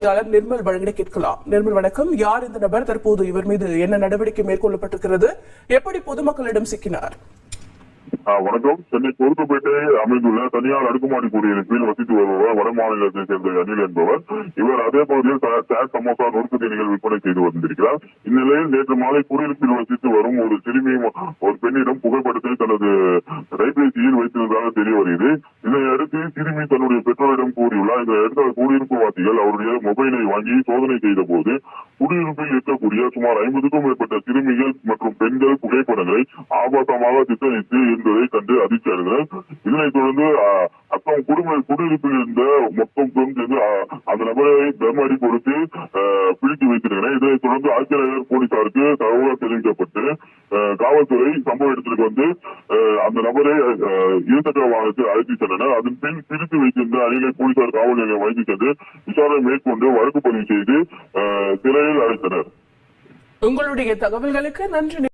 நிர்மல் வழங்கிட கேட்கலாம். நிர்மல் வணக்கம். யார் இந்த நபர்? தற்போது இவர் மீது என்ன நடவடிக்கை மேற்கொள்ளப்பட்டிருக்கிறது? எப்படி பொதுமக்களிடம் சிக்கினார்? வணக்கம். சென்னை பொறுத்துப்பேட்டை அமைந்துள்ள தனியார் அடுக்குமாடி குடியிருப்பில் வசித்து வருபவர் வட மாநிலத்தை சேர்ந்த அனில் என்பவர். இவர் அதே பகுதியில் சாட் சமோசா நொறுக்கு தீனிகள் விற்பனை செய்து வந்திருக்கிறார். இந்நிலையில் நேற்று மாலை குடியிருப்பில் வசித்து வரும் ஒரு சிறுமி ஒரு பெண்ணிடம் புகைப்படத்தை தனது கைபேசியில் வைத்திருந்ததாக தெரிய வருகிறது. இதையடுத்து சிறுமி தன்னுடைய பெற்றோரிடம் கூறியுள்ளார். இதையடுத்து குடியிருப்பு வாசிகள் அவருடைய மொபைலை வாங்கி சோதனை செய்த போது குடியிருப்பில் இருக்கக்கூடிய சுமார் 50க்கும் மேற்பட்ட சிறுமிகள் மற்றும் பெண்கள் புகைப்படங்களை ஆபாசமாக சித்தரித்து இருந்ததை கண்டு அதிர்ச்சி அடைந்தனர். இதனைத் தொடர்ந்து குடியிருப்பில் இருந்த மொத்தம் அந்த நபரை தர்மடி கொடுத்து பிடித்து வைத்திருந்தனர். இதனைத் தொடர்ந்து ஆட்சியாளர் போலீசாருக்கு தகவல் தெரிவிக்கப்பட்டு காவல்துறை சம்பவ இடத்திற்கு வந்து அந்த நபரை இருசக்கர வாகனத்தில் அழைத்து சென்றனர். அதன் பின் பிரித்து வைத்திருந்த அணிலை போலீசார் காவல் நிலையம் வைத்து சென்று விசாரணை மேற்கொண்டு வழக்கு பதிவு செய்து சிறையில் அடைத்தனர். உங்களுடைய தகவல்களுக்கு நன்றி.